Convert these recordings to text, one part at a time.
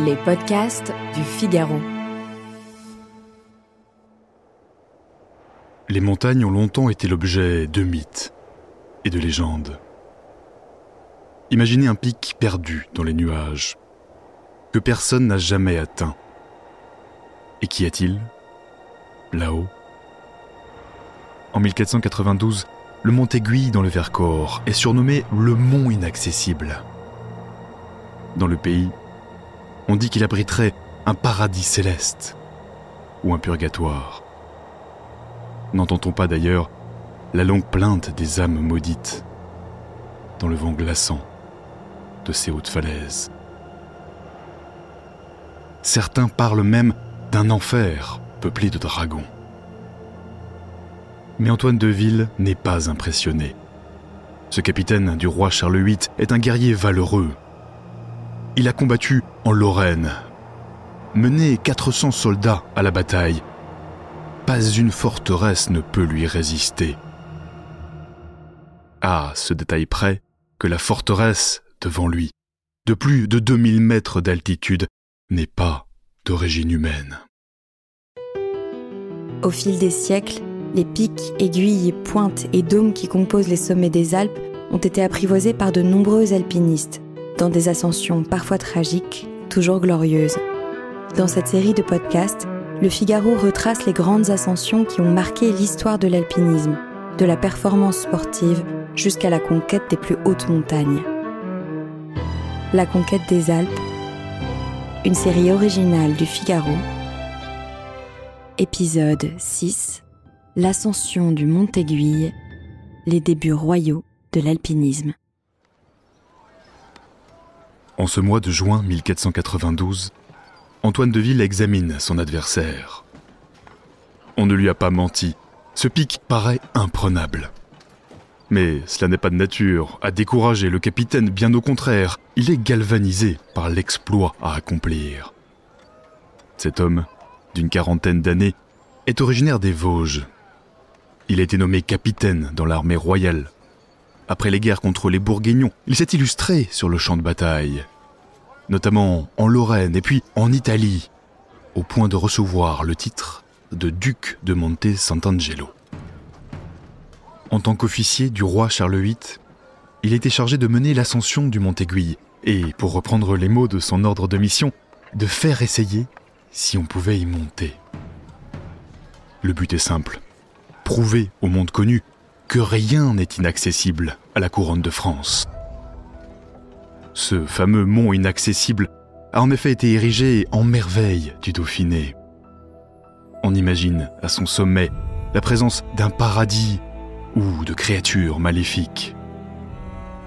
Les podcasts du Figaro. Les montagnes ont longtemps été l'objet de mythes et de légendes. Imaginez un pic perdu dans les nuages, que personne n'a jamais atteint. Et qu'y a-t-il, là-haut? En 1492, le mont Aiguille dans le Vercors est surnommé le Mont Inaccessible. Dans le pays, on dit qu'il abriterait un paradis céleste ou un purgatoire. N'entend-on pas d'ailleurs la longue plainte des âmes maudites dans le vent glaçant de ces hautes falaises? Certains parlent même d'un enfer peuplé de dragons. Mais Antoine de Ville n'est pas impressionné. Ce capitaine du roi Charles VIII est un guerrier valeureux. Il a combattu en Lorraine, mené 400 soldats à la bataille. Pas une forteresse ne peut lui résister. À ce détail près que la forteresse devant lui, de plus de 2000 mètres d'altitude, n'est pas d'origine humaine. Au fil des siècles, les pics, aiguilles, pointes et dômes qui composent les sommets des Alpes ont été apprivoisés par de nombreux alpinistes, dans des ascensions parfois tragiques, toujours glorieuses. Dans cette série de podcasts, le Figaro retrace les grandes ascensions qui ont marqué l'histoire de l'alpinisme, de la performance sportive jusqu'à la conquête des plus hautes montagnes. La conquête des Alpes, une série originale du Figaro. Épisode 6, l'ascension du mont Aiguille, les débuts royaux de l'alpinisme. En ce mois de juin 1492, Antoine de Ville examine son adversaire. On ne lui a pas menti, ce pic paraît imprenable. Mais cela n'est pas de nature à décourager le capitaine, bien au contraire, il est galvanisé par l'exploit à accomplir. Cet homme, d'une quarantaine d'années, est originaire des Vosges. Il a été nommé capitaine dans l'armée royale. Après les guerres contre les Bourguignons, il s'est illustré sur le champ de bataille, notamment en Lorraine et puis en Italie, au point de recevoir le titre de duc de Monte Sant'Angelo. En tant qu'officier du roi Charles VIII, il était chargé de mener l'ascension du mont Aiguille et, pour reprendre les mots de son ordre de mission, de faire essayer si on pouvait y monter. Le but est simple, prouver au monde connu que rien n'est inaccessible à la couronne de France. Ce fameux mont inaccessible a en effet été érigé en merveille du Dauphiné. On imagine à son sommet la présence d'un paradis ou de créatures maléfiques.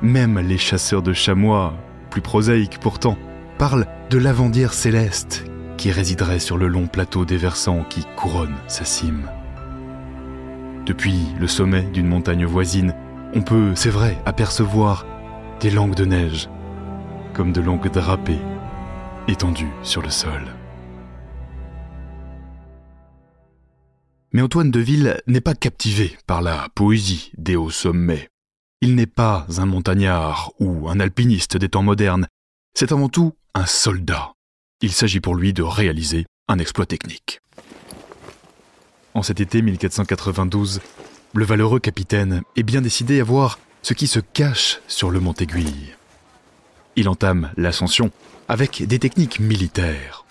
Même les chasseurs de chamois, plus prosaïques pourtant, parlent de lavandière céleste qui résiderait sur le long plateau des versants qui couronne sa cime. Depuis le sommet d'une montagne voisine, on peut, c'est vrai, apercevoir des langues de neige, comme de longues drapées, étendues sur le sol. Mais Antoine de Ville n'est pas captivé par la poésie des hauts sommets. Il n'est pas un montagnard ou un alpiniste des temps modernes, c'est avant tout un soldat. Il s'agit pour lui de réaliser un exploit technique. En cet été 1492, le valeureux capitaine est bien décidé à voir ce qui se cache sur le mont Aiguille. Il entame l'ascension avec des techniques militaires.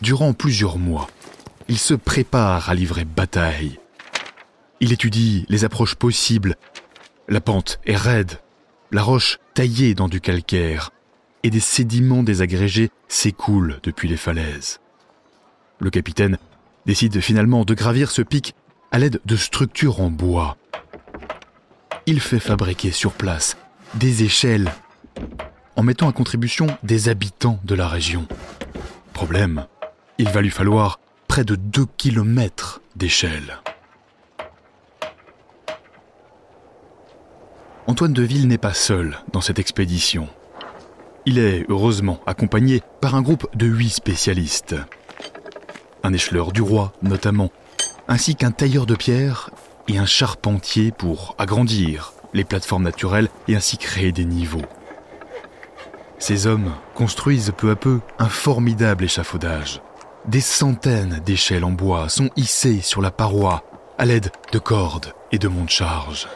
Durant plusieurs mois, il se prépare à livrer bataille. Il étudie les approches possibles. La pente est raide, la roche taillée dans du calcaire et des sédiments désagrégés s'écoulent depuis les falaises. Le capitaine décide finalement de gravir ce pic à l'aide de structures en bois. Il fait fabriquer sur place des échelles en mettant à contribution des habitants de la région. Problème, il va lui falloir près de 2 kilomètres d'échelles. Antoine de Ville n'est pas seul dans cette expédition. Il est heureusement accompagné par un groupe de 8 spécialistes. Un écheleur du roi notamment, ainsi qu'un tailleur de pierre et un charpentier pour agrandir les plateformes naturelles et ainsi créer des niveaux. Ces hommes construisent peu à peu un formidable échafaudage. Des centaines d'échelles en bois sont hissées sur la paroi à l'aide de cordes et de monte-charge.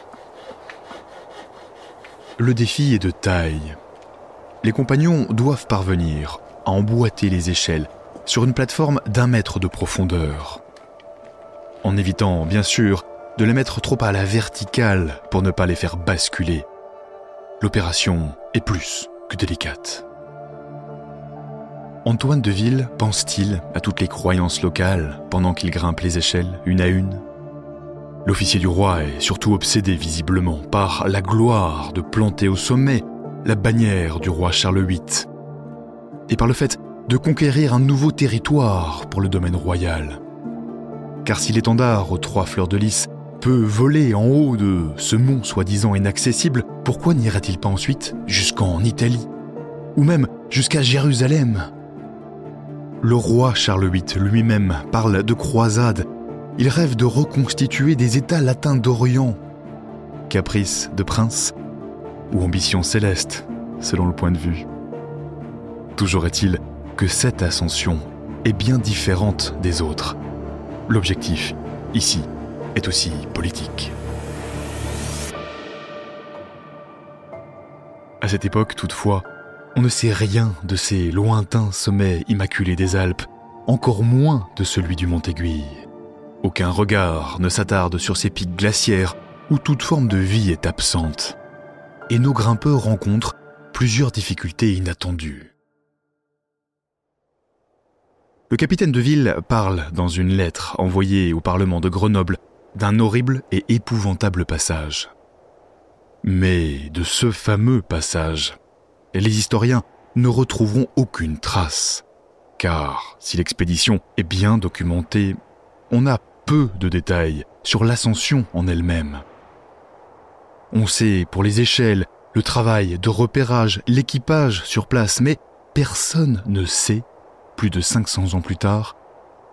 Le défi est de taille. Les compagnons doivent parvenir à emboîter les échelles sur une plateforme d'1 mètre de profondeur, en évitant, bien sûr, de les mettre trop à la verticale pour ne pas les faire basculer. L'opération est plus que délicate. Antoine de Ville pense-t-il à toutes les croyances locales pendant qu'il grimpe les échelles une à une ? L'officier du roi est surtout obsédé visiblement par la gloire de planter au sommet la bannière du roi Charles VIII et par le fait de conquérir un nouveau territoire pour le domaine royal. Car si l'étendard aux 3 fleurs de lys peut voler en haut de ce mont soi-disant inaccessible, pourquoi n'irait-il pas ensuite jusqu'en Italie ou même jusqu'à Jérusalem ? Le roi Charles VIII lui-même parle de croisade. Il rêve de reconstituer des États latins d'Orient. Caprice de prince ou ambition céleste, selon le point de vue. Toujours est-il que cette ascension est bien différente des autres. L'objectif, ici, est aussi politique. À cette époque, toutefois, on ne sait rien de ces lointains sommets immaculés des Alpes, encore moins de celui du Mont-Aiguille. Aucun regard ne s'attarde sur ces pics glaciaires où toute forme de vie est absente. Et nos grimpeurs rencontrent plusieurs difficultés inattendues. Le capitaine de Ville parle dans une lettre envoyée au Parlement de Grenoble d'un horrible et épouvantable passage. Mais de ce fameux passage, les historiens ne retrouveront aucune trace, car si l'expédition est bien documentée, on a peu de détails sur l'ascension en elle-même. On sait pour les échelles, le travail de repérage, l'équipage sur place, mais personne ne sait, plus de 500 ans plus tard,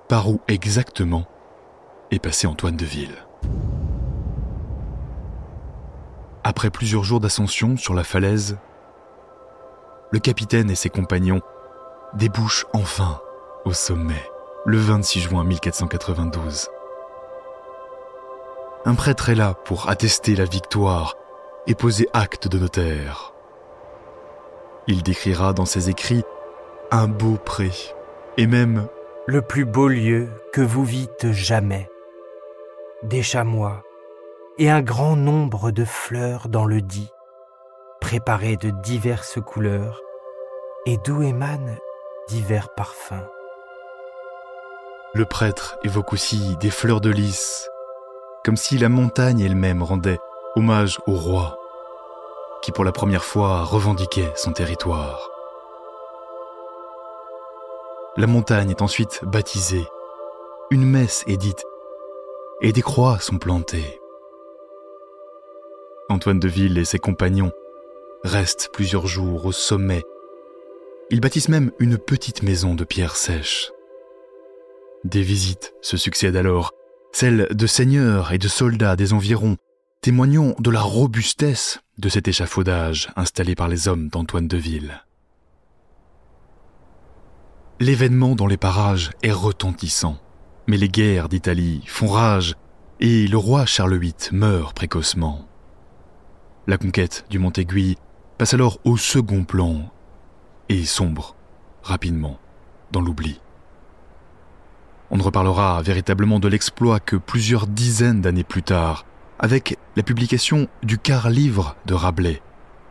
par où exactement est passé Antoine de Ville. Après plusieurs jours d'ascension sur la falaise, le capitaine et ses compagnons débouchent enfin au sommet, le 26 juin 1492. Un prêtre est là pour attester la victoire et poser acte de notaire. Il décrira dans ses écrits un beau pré, et même le plus beau lieu que vous vîtes jamais, des chamois et un grand nombre de fleurs dans le dit, préparées de diverses couleurs et d'où émanent divers parfums. Le prêtre évoque aussi des fleurs de lys, comme si la montagne elle-même rendait hommage au roi, qui pour la première fois revendiquait son territoire. La montagne est ensuite baptisée, une messe est dite, et des croix sont plantées. Antoine de Ville et ses compagnons restent plusieurs jours au sommet. Ils bâtissent même une petite maison de pierre sèche. Des visites se succèdent alors, celles de seigneurs et de soldats des environs, témoignant de la robustesse de cet échafaudage installé par les hommes d'Antoine de Ville. L'événement dans les parages est retentissant, mais les guerres d'Italie font rage et le roi Charles VIII meurt précocement. La conquête du Mont-Aiguille passe alors au second plan et sombre rapidement dans l'oubli. On ne reparlera véritablement de l'exploit que plusieurs dizaines d'années plus tard, avec la publication du quart-livre de Rabelais,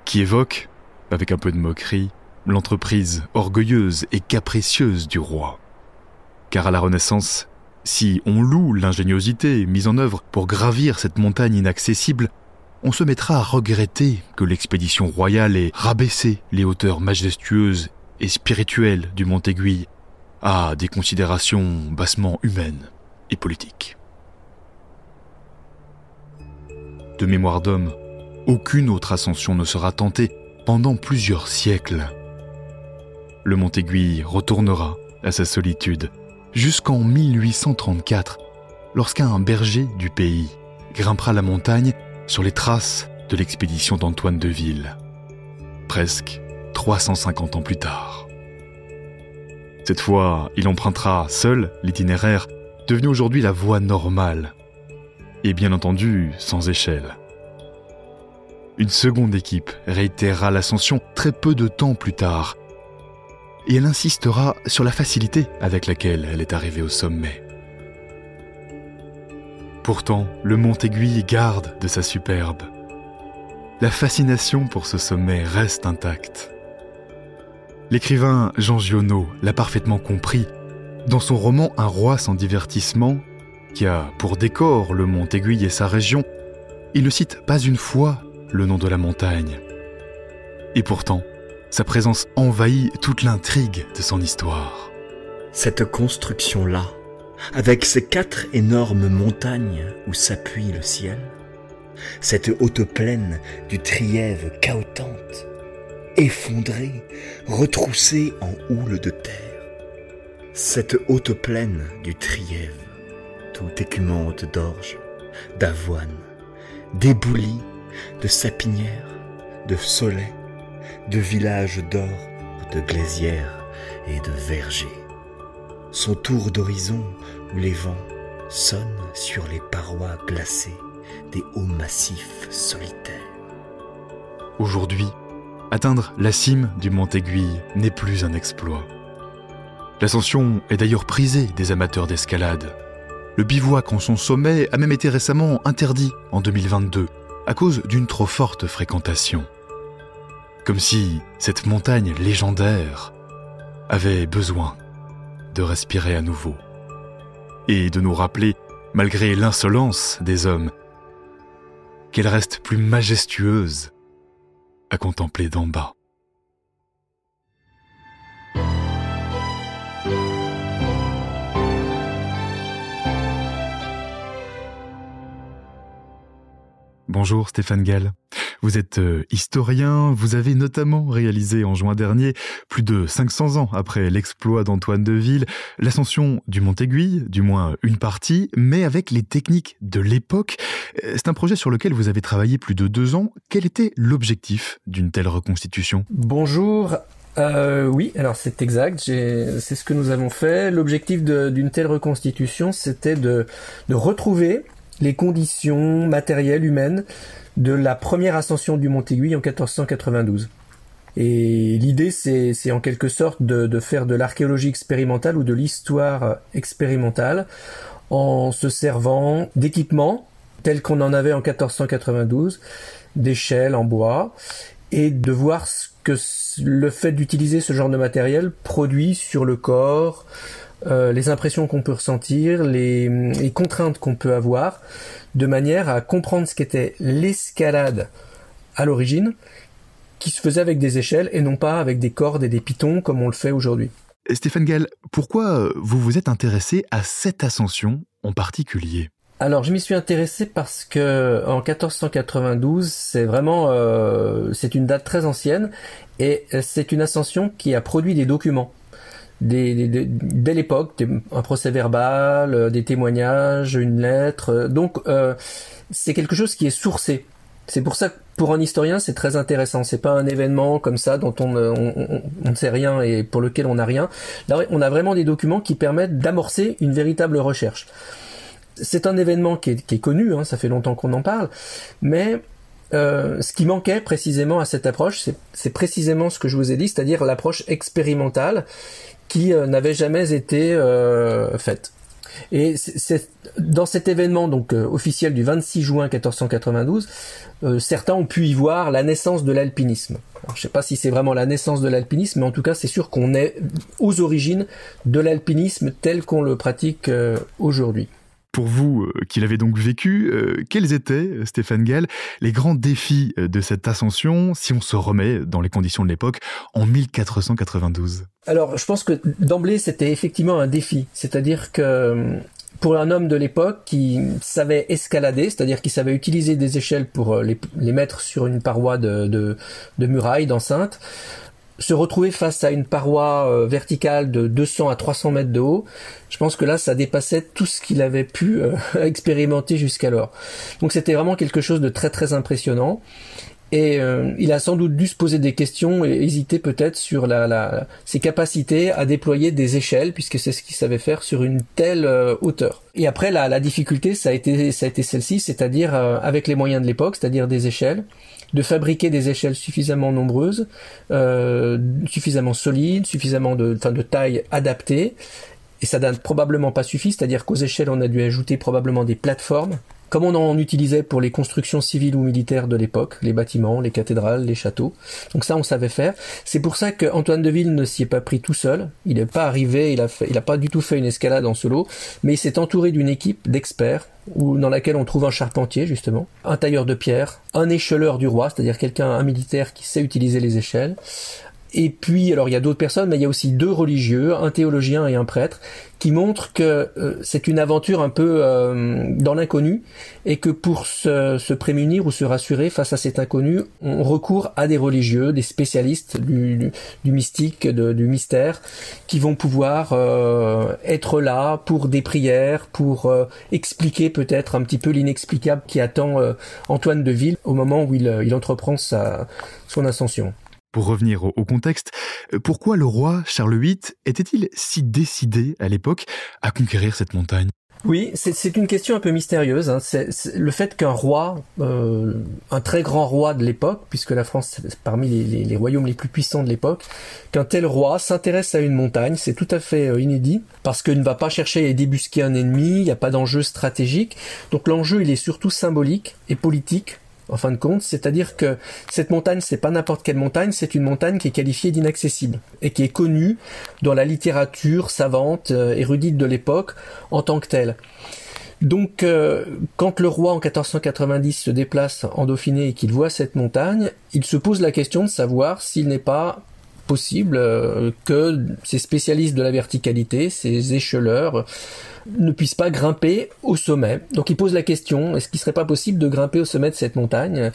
qui évoque, avec un peu de moquerie, l'entreprise orgueilleuse et capricieuse du roi. Car à la Renaissance, si on loue l'ingéniosité mise en œuvre pour gravir cette montagne inaccessible, on se mettra à regretter que l'expédition royale ait rabaissé les hauteurs majestueuses et spirituelles du Mont-Aiguille à des considérations bassement humaines et politiques. De mémoire d'homme, aucune autre ascension ne sera tentée pendant plusieurs siècles. Le Mont-Aiguille retournera à sa solitude jusqu'en 1834, lorsqu'un berger du pays grimpera la montagne sur les traces de l'expédition d'Antoine de Ville. Presque 350 ans plus tard. Cette fois, il empruntera seul l'itinéraire devenu aujourd'hui la voie normale, et bien entendu sans échelle. Une seconde équipe réitérera l'ascension très peu de temps plus tard, et elle insistera sur la facilité avec laquelle elle est arrivée au sommet. Pourtant, le mont Aiguille garde de sa superbe. La fascination pour ce sommet reste intacte. L'écrivain Jean Giono l'a parfaitement compris dans son roman Un roi sans divertissement, qui a pour décor le mont Aiguille et sa région. Il ne cite pas une fois le nom de la montagne. Et pourtant, sa présence envahit toute l'intrigue de son histoire. Cette construction-là, avec ces 4 énormes montagnes où s'appuie le ciel, cette haute plaine du Trièves caotante, effondrée, retroussée en houle de terre, cette haute plaine du Trièves, tout écumante d'orge, d'avoine, d'éboulis, de sapinières, de saulais, de villages d'or, de glaisières et de vergers. Son tour d'horizon où les vents sonnent sur les parois glacées des hauts massifs solitaires. Aujourd'hui, atteindre la cime du mont Aiguille n'est plus un exploit. L'ascension est d'ailleurs prisée des amateurs d'escalade. Le bivouac en son sommet a même été récemment interdit en 2022 à cause d'une trop forte fréquentation. Comme si cette montagne légendaire avait besoin de respirer à nouveau et de nous rappeler, malgré l'insolence des hommes, qu'elle reste plus majestueuse à contempler d'en bas. Bonjour Stéphane Gall. Vous êtes historien, vous avez notamment réalisé en juin dernier, plus de 500 ans après l'exploit d'Antoine Deville, l'ascension du mont Aiguille, du moins une partie, mais avec les techniques de l'époque. C'est un projet sur lequel vous avez travaillé plus de 2 ans. Quel était l'objectif d'une telle reconstitution ? Bonjour. Oui, alors c'est exact, c'est ce que nous avons fait. L'objectif d'une telle reconstitution, c'était de retrouver les conditions matérielles humaines de la première ascension du mont Aiguille en 1492. Et l'idée, c'est en quelque sorte de faire de l'archéologie expérimentale ou de l'histoire expérimentale en se servant d'équipements tels qu'on en avait en 1492, d'échelles en bois, et de voir ce que le fait d'utiliser ce genre de matériel produit sur le corps, les impressions qu'on peut ressentir, les contraintes qu'on peut avoir, de manière à comprendre ce qu'était l'escalade à l'origine, qui se faisait avec des échelles et non pas avec des cordes et des pitons comme on le fait aujourd'hui. Stéphane Gall, pourquoi vous vous êtes intéressé à cette ascension en particulier ? Alors, je m'y suis intéressé parce que en 1492, c'est vraiment c'est une date très ancienne et c'est une ascension qui a produit des documents. Dès l'époque, un procès-verbal, des témoignages, une lettre. Donc, c'est quelque chose qui est sourcé. C'est pour ça que pour un historien, c'est très intéressant. C'est pas un événement comme ça dont on ne sait rien et pour lequel on n'a rien. Là, on a vraiment des documents qui permettent d'amorcer une véritable recherche. C'est un événement qui est connu, hein, ça fait longtemps qu'on en parle, mais ce qui manquait précisément à cette approche, c'est précisément ce que je vous ai dit, c'est-à-dire l'approche expérimentale qui n'avait jamais été faite. Et c'est dans cet événement donc officiel du 26 juin 1492, certains ont pu y voir la naissance de l'alpinisme. Alors, je ne sais pas si c'est vraiment la naissance de l'alpinisme, mais en tout cas c'est sûr qu'on est aux origines de l'alpinisme tel qu'on le pratique aujourd'hui. Pour vous, qui l'avez donc vécu, quels étaient, Stéphane Gall, les grands défis de cette ascension, si on se remet dans les conditions de l'époque, en 1492 ? Alors, je pense que d'emblée, c'était effectivement un défi. C'est-à-dire que pour un homme de l'époque qui savait escalader, c'est-à-dire qui savait utiliser des échelles pour les mettre sur une paroi de muraille, d'enceinte, se retrouver face à une paroi verticale de 200 à 300 mètres de haut, je pense que là, ça dépassait tout ce qu'il avait pu expérimenter jusqu'alors. Donc c'était vraiment quelque chose de très très impressionnant. Et il a sans doute dû se poser des questions et hésiter peut-être sur ses capacités à déployer des échelles, puisque c'est ce qu'il savait faire sur une telle hauteur. Et après, la difficulté, ça a été celle-ci, c'est-à-dire avec les moyens de l'époque, c'est-à-dire des échelles, de fabriquer des échelles suffisamment nombreuses, suffisamment solides, suffisamment de taille adaptée. Et ça n'a probablement pas suffi, c'est-à-dire qu'aux échelles, on a dû ajouter probablement des plateformes, comme on en utilisait pour les constructions civiles ou militaires de l'époque, les bâtiments, les cathédrales, les châteaux. Donc ça, on savait faire. C'est pour ça qu'Antoine Deville ne s'y est pas pris tout seul. Il n'est pas arrivé, il a pas du tout fait une escalade en solo, mais il s'est entouré d'une équipe d'experts, dans laquelle on trouve un charpentier, justement, un tailleur de pierre, un écheleur du roi, c'est-à-dire un militaire qui sait utiliser les échelles. Et puis, alors il y a d'autres personnes, mais il y a aussi 2 religieux, un théologien et un prêtre, qui montrent que c'est une aventure un peu dans l'inconnu, et que pour se prémunir ou se rassurer face à cet inconnu, on recourt à des religieux, des spécialistes du mystique, du mystère, qui vont pouvoir être là pour des prières, pour expliquer peut-être un petit peu l'inexplicable qui attend Antoine Deville au moment où il entreprend son ascension. Pour revenir au contexte, pourquoi le roi Charles VIII était-il si décidé à l'époque à conquérir cette montagne ? Oui, c'est une question un peu mystérieuse. C'est le fait qu'un roi, un très grand roi de l'époque, puisque la France est parmi les royaumes les plus puissants de l'époque, qu'un tel roi s'intéresse à une montagne, c'est tout à fait inédit, parce qu'il ne va pas chercher à débusquer un ennemi, il n'y a pas d'enjeu stratégique. Donc l'enjeu, il est surtout symbolique et politique, en fin de compte, c'est-à-dire que cette montagne, c'est pas n'importe quelle montagne, c'est une montagne qui est qualifiée d'inaccessible et qui est connue dans la littérature savante, érudite de l'époque en tant que telle. Donc, quand le roi en 1490 se déplace en Dauphiné et qu'il voit cette montagne, il se pose la question de savoir s'il n'est pas possible que ces spécialistes de la verticalité, ces écheleurs, ne puissent pas grimper au sommet. Donc il pose la question, est-ce qu'il serait pas possible de grimper au sommet de cette montagne ?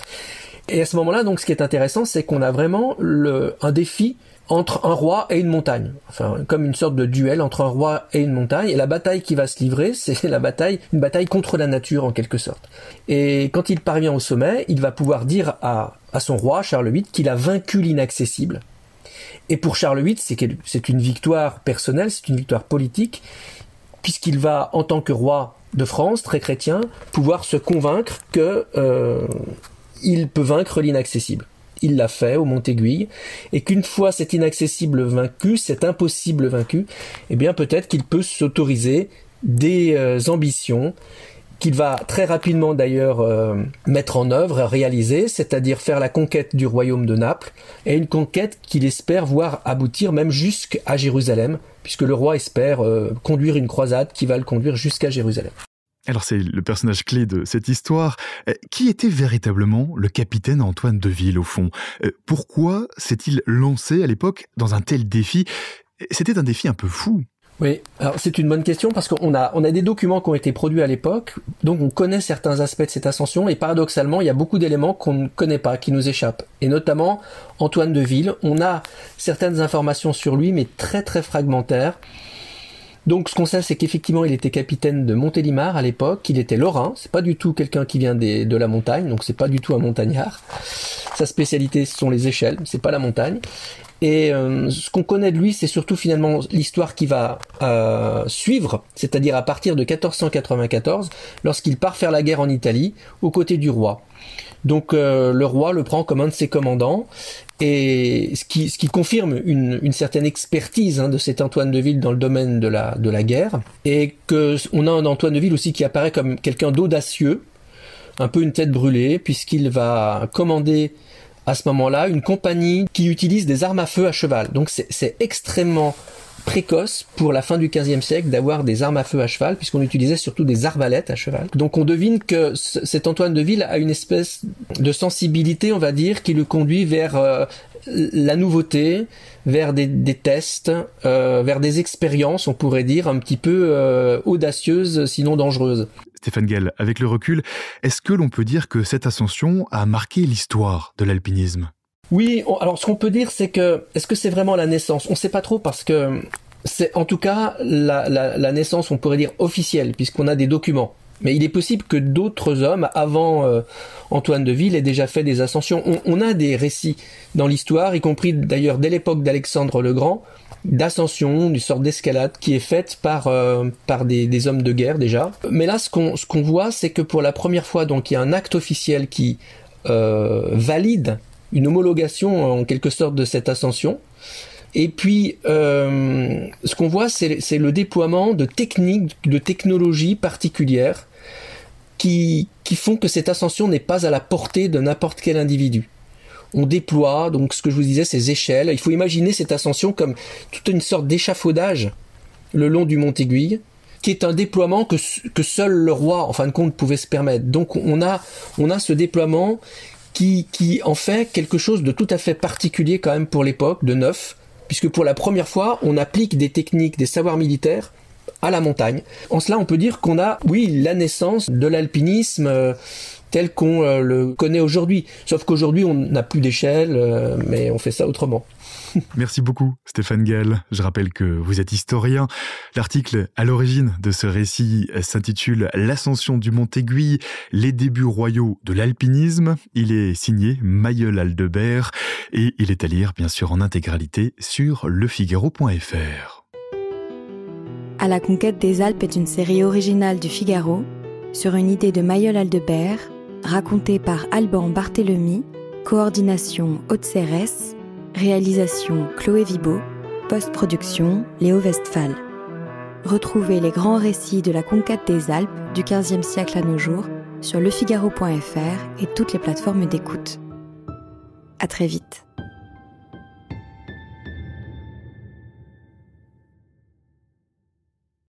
Et à ce moment-là, donc, ce qui est intéressant, c'est qu'on a vraiment un défi entre un roi et une montagne. Enfin, comme une sorte de duel entre un roi et une montagne. Et la bataille qui va se livrer, c'est une bataille contre la nature, en quelque sorte. Et quand il parvient au sommet, il va pouvoir dire à son roi, Charles VIII, qu'il a vaincu l'inaccessible. Et pour Charles VIII, c'est une victoire personnelle, c'est une victoire politique, puisqu'il va, en tant que roi de France, très chrétien, pouvoir se convaincre que il peut vaincre l'inaccessible. Il l'a fait au Mont-Aiguille, et qu'une fois cet inaccessible vaincu, cet impossible vaincu, eh bien peut-être qu'il peut s'autoriser des ambitions qu'il va très rapidement d'ailleurs mettre en œuvre, réaliser, c'est-à-dire faire la conquête du royaume de Naples, et une conquête qu'il espère voir aboutir même jusqu'à Jérusalem, puisque le roi espère conduire une croisade qui va le conduire jusqu'à Jérusalem. Alors c'est le personnage clé de cette histoire. Qui était véritablement le capitaine Antoine Deville au fond ? Pourquoi s'est-il lancé à l'époque dans un tel défi ? C'était un défi un peu fou. Oui, alors c'est une bonne question parce qu'on a des documents qui ont été produits à l'époque, donc on connaît certains aspects de cette ascension, et paradoxalement, il y a beaucoup d'éléments qu'on ne connaît pas, qui nous échappent. Et notamment, Antoine Deville, on a certaines informations sur lui, mais très très fragmentaires. Donc ce qu'on sait, c'est qu'effectivement, il était capitaine de Montélimar à l'époque, qu'il était lorrain, c'est pas du tout quelqu'un qui vient de la montagne, donc c'est pas du tout un montagnard. Sa spécialité, ce sont les échelles, c'est pas la montagne. Et ce qu'on connaît de lui, c'est surtout finalement l'histoire qui va suivre, c'est-à-dire à partir de 1494, lorsqu'il part faire la guerre en Italie, aux côtés du roi. Donc le roi le prend comme un de ses commandants, et ce qui confirme une certaine expertise de cet Antoine Deville dans le domaine de la guerre, et que on a un Antoine Deville aussi qui apparaît comme quelqu'un d'audacieux, un peu une tête brûlée, puisqu'il va commander à ce moment-là une compagnie qui utilise des armes à feu à cheval. Donc c'est extrêmement précoce pour la fin du XVe siècle d'avoir des armes à feu à cheval, puisqu'on utilisait surtout des arbalètes à cheval. Donc on devine que cet Antoine Deville a une espèce de sensibilité, on va dire, qui le conduit vers la nouveauté, vers des tests, vers des expériences, on pourrait dire, un petit peu audacieuses, sinon dangereuses. Stéphane Gell, avec le recul, est-ce que l'on peut dire que cette ascension a marqué l'histoire de l'alpinisme ? Oui, alors ce qu'on peut dire, c'est que, est-ce que c'est vraiment la naissance ? On ne sait pas trop, parce que c'est en tout cas la naissance, on pourrait dire, officielle, puisqu'on a des documents. Mais il est possible que d'autres hommes, avant Antoine de Ville, aient déjà fait des ascensions. On a des récits dans l'histoire, y compris d'ailleurs dès l'époque d'Alexandre le Grand, d'ascension, une sorte d'escalade qui est faite par des hommes de guerre déjà. Mais là, ce qu'on voit, c'est que pour la première fois, donc il y a un acte officiel qui valide une homologation en quelque sorte de cette ascension. Et puis, ce qu'on voit, c'est le déploiement de techniques, de technologies particulières qui font que cette ascension n'est pas à la portée de n'importe quel individu. On déploie, donc ce que je vous disais, ces échelles. Il faut imaginer cette ascension comme toute une sorte d'échafaudage le long du mont Aiguille, qui est un déploiement que seul le roi, en fin de compte, pouvait se permettre. Donc on a ce déploiement qui en fait quelque chose de tout à fait particulier quand même pour l'époque, de neuf, puisque pour la première fois, on applique des techniques, des savoirs militaires à la montagne. En cela, on peut dire qu'on a, oui, la naissance de l'alpinisme tel qu'on le connaît aujourd'hui. Sauf qu'aujourd'hui, on n'a plus d'échelle, mais on fait ça autrement. Merci beaucoup, Stéphane Gall. Je rappelle que vous êtes historien. L'article à l'origine de ce récit s'intitule « L'ascension du mont Aiguille, les débuts royaux de l'alpinisme ». Il est signé Mayeul Aldebert et il est à lire, bien sûr, en intégralité sur lefigaro.fr. À la conquête des Alpes est une série originale du Figaro sur une idée de Mayeul Aldebert, racontée par Alban Barthélemy, coordination Haute-Cérès, réalisation Chloé Vibo, post-production Léo Westphal. Retrouvez les grands récits de la conquête des Alpes du XVe siècle à nos jours sur lefigaro.fr et toutes les plateformes d'écoute. À très vite.